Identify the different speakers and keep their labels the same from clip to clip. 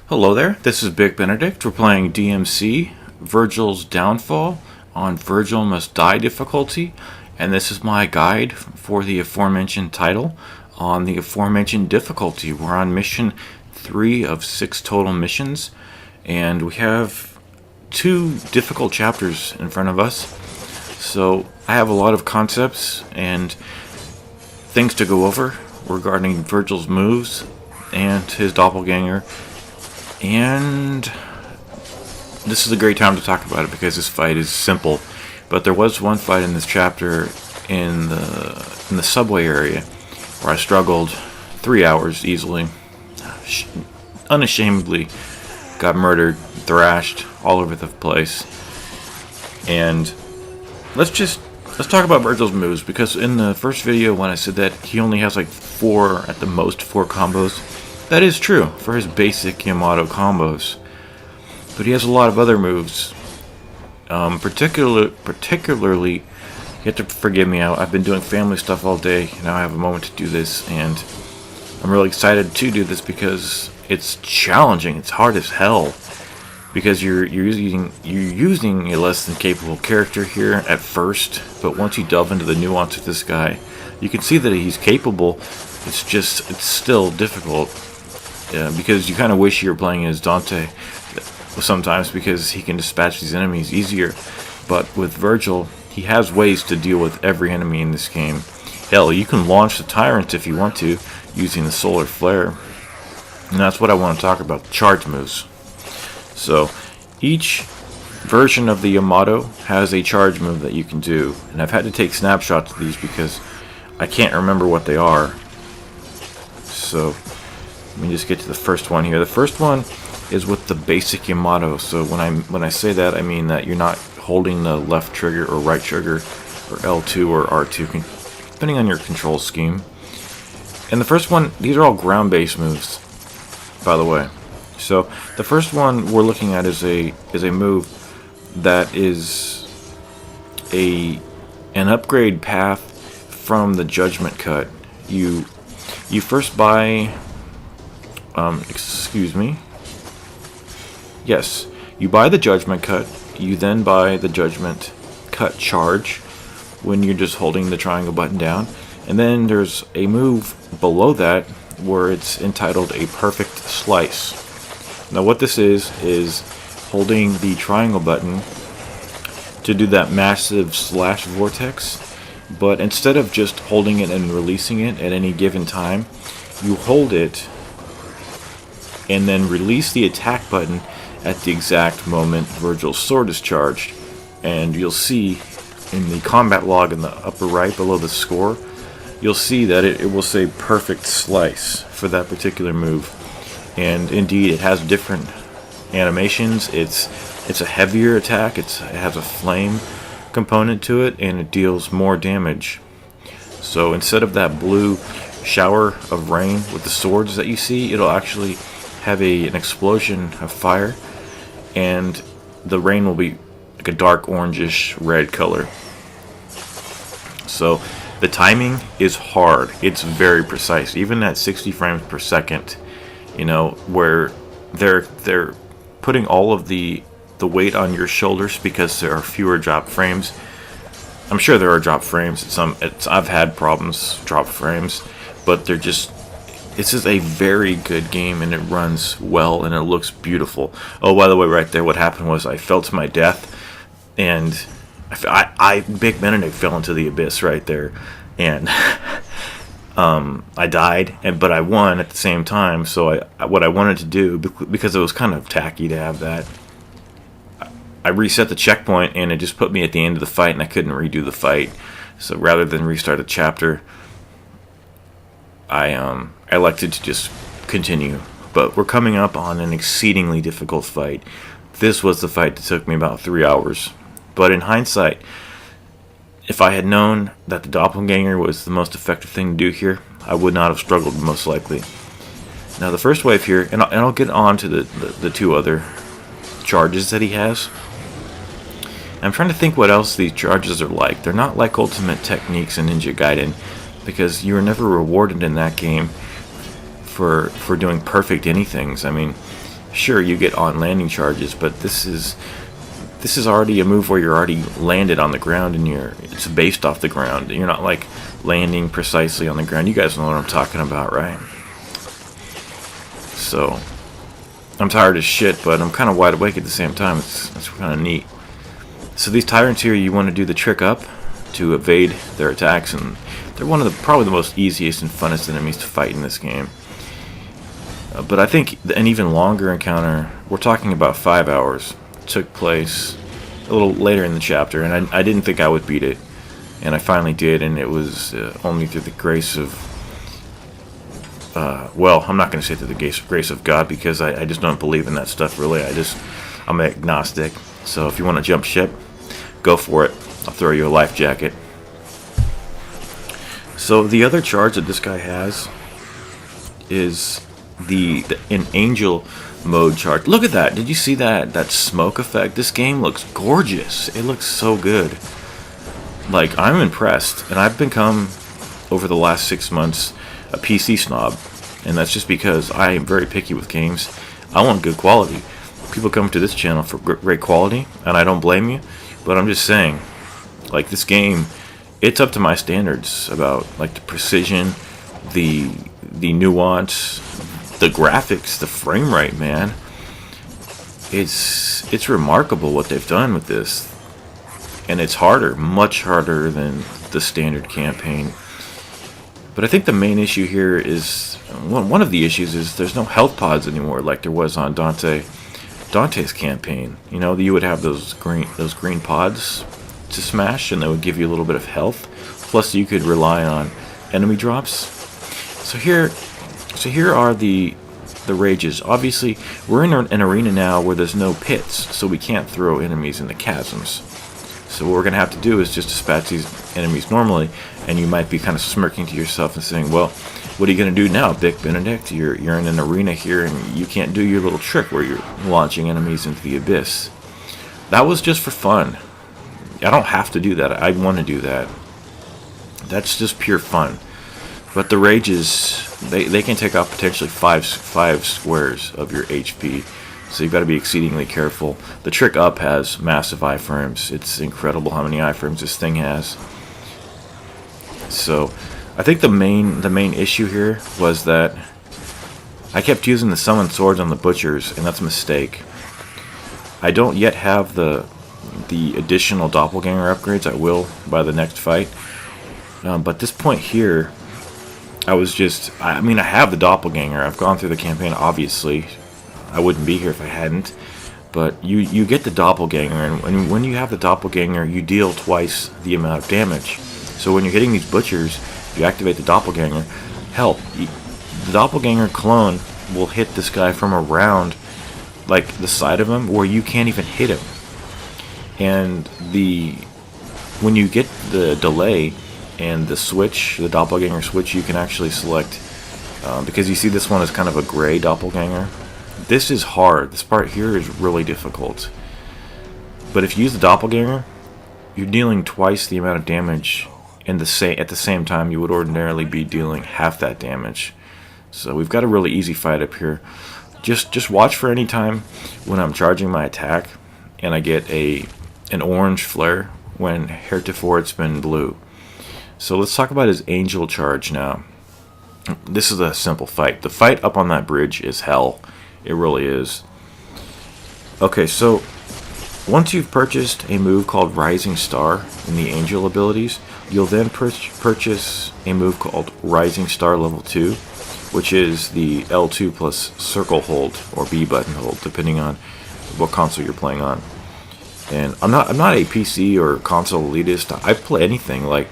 Speaker 1: Hello there, this is Big Benedict. We're playing DmC, Virgil's Downfall, on Vergil Must Die difficulty, and this is my guide for the aforementioned title on the aforementioned difficulty. We're on mission 3 of 6 total missions, and we have 2 difficult chapters in front of us. So I have a lot of concepts and things to go over regarding Virgil's moves and his doppelganger. And this is a great time to talk about it because this fight is simple. But there was one fight in this chapter in the subway area where I struggled 3 hours easily. Unashamedly got murdered, thrashed all over the place. And let's talk about Virgil's moves, because in the first video when I said that he only has like 4, at the most 4 combos, that is true for his basic Yamato combos, but he has a lot of other moves. Particularly, you have to forgive me. I've been doing family stuff all day. Now I have a moment to do this, and I'm really excited to do this because it's challenging. It's hard as hell because you're using a less than capable character here at first, but once you delve into the nuance of this guy, you can see that he's capable. It's still difficult. Because you kind of wish you were playing as Dante sometimes, because he can dispatch these enemies easier. But with Virgil, he has ways to deal with every enemy in this game. Hell, you can launch the Tyrant if you want to, using the Solar Flare. And that's what I want to talk about, the charge moves. So, each version of the Yamato has a charge move that you can do. And I've had to take snapshots of these because I can't remember what they are. So let me just get to the first one here. The first one is with the basic Yamato. So when I say that, I mean that you're not holding the left trigger or right trigger, or L2 or R2, depending on your control scheme. And the first one, these are all ground-based moves, by the way. So the first one we're looking at is a move that is an upgrade path from the Judgment Cut. You first buy. Yes, you buy the Judgment Cut, you then buy the Judgment Cut Charge when you're just holding the triangle button down, and then there's a move below that where it's entitled a Perfect Slice. Now what this is holding the triangle button to do that massive slash vortex, but instead of just holding it and releasing it at any given time, you hold it and then release the attack button at the exact moment Virgil's sword is charged. And you'll see in the combat log in the upper right below the score, you'll see that it will say Perfect Slice for that particular move. And indeed, it has different animations. It's a heavier attack. It has a flame component to it, and it deals more damage. So instead of that blue shower of rain with the swords that you see, it'll actually have an explosion of fire, and the rain will be like a dark orangish red color. So the timing is hard. It's very precise, even at 60 frames per second. You know, where they're putting all of the weight on your shoulders because there are fewer drop frames. I'm sure there are drop frames. I've had problems drop frames, but this is a very good game, and it runs well, and it looks beautiful. Oh, by the way, right there, what happened was I fell to my death, and Big Benedict fell into the abyss right there, and I died, but I won at the same time. So what I wanted to do, because it was kind of tacky to have that, I reset the checkpoint, and it just put me at the end of the fight, and I couldn't redo the fight. So rather than restart a chapter, I elected to just continue. But we're coming up on an exceedingly difficult fight. This was the fight that took me about 3 hours. But in hindsight, if I had known that the doppelganger was the most effective thing to do here, I would not have struggled, most likely. Now the first wave here, and I'll get on to the 2 other charges that he has. I'm trying to think what else these charges are like. They're not like Ultimate Techniques and Ninja Gaiden, because you were never rewarded in that game for doing perfect anythings. I mean, Sure, you get on landing charges, but this is already a move where you're already landed on the ground and it's based off the ground. You're not like landing precisely on the ground. You guys know what I'm talking about, right? So I'm tired as shit, but I'm kind of wide awake at the same time. It's kind of neat. So these tyrants here, you want to do the trick up to evade their attacks, and they're one of the probably the most easiest and funnest enemies to fight in this game. But I think an even longer encounter, we're talking about 5 hours, took place a little later in the chapter, and I didn't think I would beat it, and I finally did, and it was only through the grace of, well, I'm not going to say through the grace of God, because I just don't believe in that stuff, really. I'm agnostic, so if you want to jump ship, go for it. I'll throw you a life jacket. So the other charge that this guy has is an angel mode charge. Look at that. Did you see that smoke effect? This game looks gorgeous. It looks so good. Like, I'm impressed, and I've become over the last 6 months a PC snob, and that's just because I am very picky with games. I want good quality. People come to this channel for great quality, and I don't blame you, but I'm just saying, like, this game, it's up to my standards about like the precision, the nuance, the graphics, the frame rate, man. It's remarkable what they've done with this. And it's harder, much harder than the standard campaign. But I think the main issue here is, one of the issues is there's no health pods anymore like there was on Dante's campaign. You know, you would have those green pods to smash, and that would give you a little bit of health. Plus you could rely on enemy drops. So here are the rages. Obviously, we're in an arena now where there's no pits, so we can't throw enemies in the chasms. So what we're going to have to do is just dispatch these enemies normally, and you might be kind of smirking to yourself and saying, well, what are you going to do now, Dick Benedict? You're in an arena here, and you can't do your little trick where you're launching enemies into the abyss. That was just for fun. I don't have to do that. I want to do that. That's just pure fun. But the rages, they can take out potentially five squares of your HP. So you've got to be exceedingly careful. The trick up has massive iframes. It's incredible how many iframes this thing has. So I think the main issue here was that I kept using the summon swords on the butchers, and that's a mistake. I don't yet have the additional doppelganger upgrades. I will by the next fight. But this point here, I have the doppelganger. I've gone through the campaign, obviously. I wouldn't be here if I hadn't. But you get the doppelganger, and when you have the doppelganger, you deal twice the amount of damage. So when you're hitting these butchers, you activate the doppelganger. Hell, the doppelganger clone will hit this guy from around, like, the side of him, where you can't even hit him. And when you get the delay and the switch, the doppelganger switch, you can actually select, because you see this one is kind of a gray doppelganger. This is hard. This part here is really difficult. But if you use the doppelganger, you're dealing twice the amount of damage at the same time you would ordinarily be dealing half that damage. So we've got a really easy fight up here. Just watch for any time when I'm charging my attack and I get an orange flare when heretofore it's been blue. So let's talk about his angel charge now. This is a simple fight. The fight up on that bridge is hell. It really is. Okay, so once you've purchased a move called Rising Star in the angel abilities, you'll then purchase a move called Rising Star level 2, which is the L2 plus circle hold or B button hold, depending on what console you're playing on. And I'm not a PC or console elitist. I play anything. Like,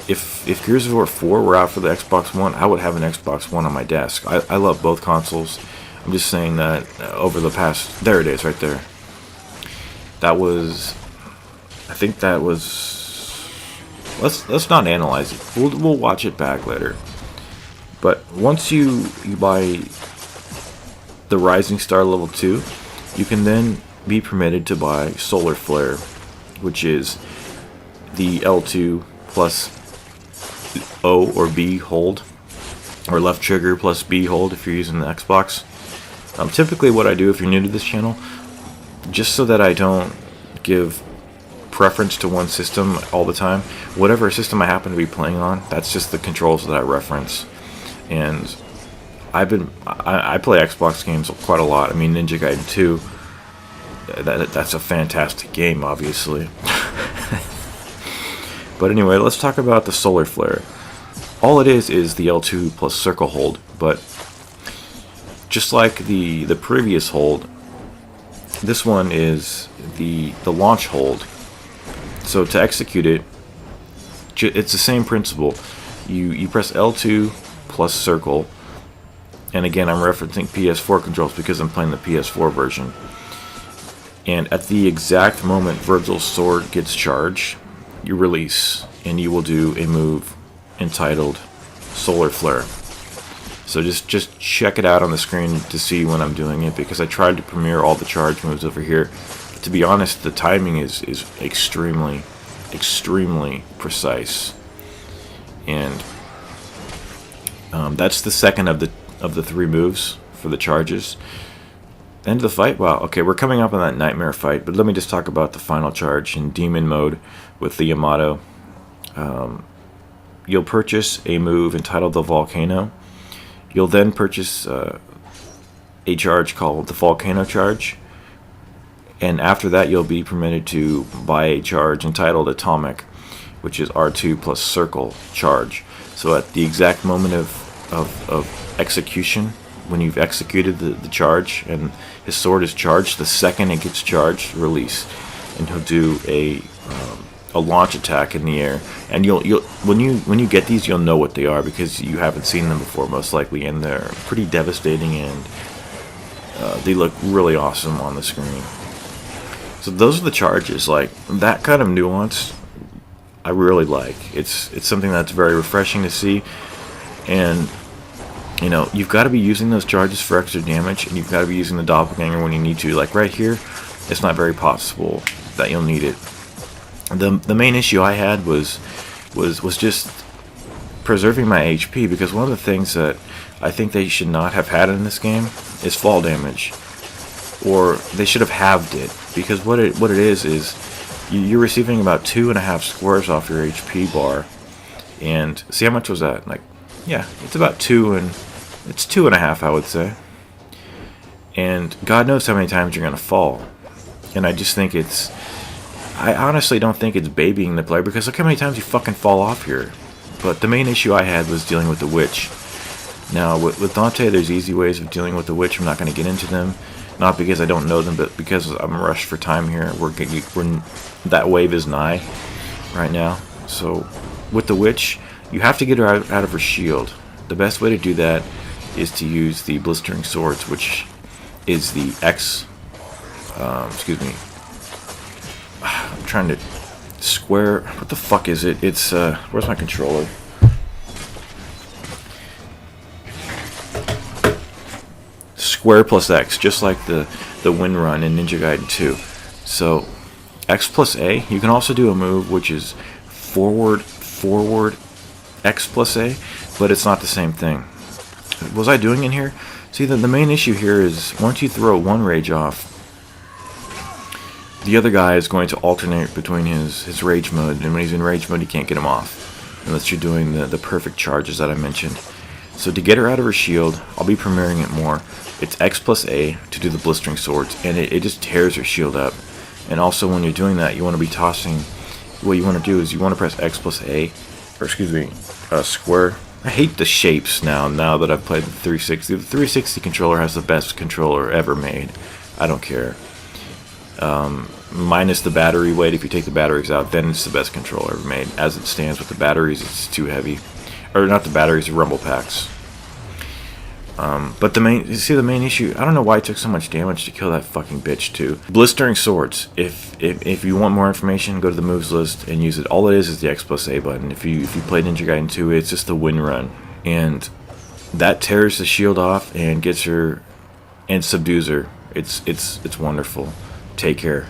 Speaker 1: if Gears of War 4 were out for the Xbox One, I would have an Xbox One on my desk. I love both consoles. I'm just saying that over the past... There it is, right there. I think that was... Let's not analyze it. We'll watch it back later. But once you buy the Rising Star level 2, you can then be permitted to buy Solar Flare, which is the L2 plus O or B hold, or left trigger plus B hold if you're using the Xbox. Typically what I do, if you're new to this channel, just so that I don't give preference to one system all the time, whatever system I happen to be playing on, that's just the controls that I reference. And I play Xbox games quite a lot. I mean, Ninja Gaiden 2, that's a fantastic game, obviously. But anyway, let's talk about the solar flare. All it is the L2 plus circle hold, but just like the previous hold, this one is the launch hold. So to execute it, it's the same principle. You press L2 plus circle, and again I'm referencing PS4 controls because I'm playing the PS4 version. And at the exact moment Virgil's sword gets charged, you release, and you will do a move entitled Solar Flare. So just check it out on the screen to see when I'm doing it, because I tried to premiere all the charge moves over here. To be honest, the timing is extremely precise, and that's the second of the three moves for the charges. End of the fight. Wow. Okay, we're coming up on that nightmare fight, but let me just talk about the final charge in demon mode with the Yamato. You'll purchase a move entitled the Volcano. You'll then purchase a charge called the Volcano Charge, and after that you'll be permitted to buy a charge entitled Atomic, which is R2 plus Circle Charge. So at the exact moment of execution, when you've executed the charge and his sword is charged, the second it gets charged, release, and he'll do a launch attack in the air. And when you get these, you'll know what they are because you haven't seen them before, most likely, and they're pretty devastating, and they look really awesome on the screen. So those are the charges. Like, that kind of nuance I really like. It's something that's very refreshing to see, and you know, you've got to be using those charges for extra damage, and you've got to be using the doppelganger when you need to. Like right here, it's not very possible that you'll need it. The main issue I had was just preserving my HP, because one of the things that I think they should not have had in this game is fall damage, or they should have halved it, because what it is you're receiving about 2.5 squares off your HP bar. And see, how much was that? Like, yeah, it's about 2, and it's 2.5, I would say. And God knows how many times you're gonna fall. And I just think I honestly don't think it's babying the player, because look how many times you fucking fall off here. But the main issue I had was dealing with the witch. Now with Dante, there's easy ways of dealing with the witch. I'm not going to get into them, not because I don't know them, but because I'm rushed for time here. That wave is nigh right now. So with the witch, you have to get her out of her shield. The best way to do that is to use the blistering swords, which is the excuse me. I'm trying to square. What the fuck is it? It's where's my controller? Square plus X, just like the wind run in Ninja Gaiden 2. So X plus A. You can also do a move which is forward X plus A, but it's not the same thing. What was I doing in here? See, the main issue here is once you throw one rage off, the other guy is going to alternate between his rage mode, and when he's in rage mode, you can't get him off unless you're doing the perfect charges that I mentioned. So to get her out of her shield, I'll be premiering it more. It's X plus A to do the blistering swords, and it just tears her shield up. And also when you're doing that, you want to be tossing. What you want to do is you want to press X plus A, or excuse me, square. I hate the shapes now that I've played the 360. The 360 controller has the best controller ever made. I don't care. Minus the battery weight. If you take the batteries out, then it's the best controller ever made. As it stands with the batteries, it's too heavy. Or not the batteries, the rumble packs. But the main issue, I don't know why it took so much damage to kill that fucking bitch too. Blistering swords. If you want more information, go to the moves list and use it. All it is the X plus A button. If you play Ninja Gaiden 2, it's just the wind run, and that tears the shield off and gets her and subdues her. It's wonderful. Take care.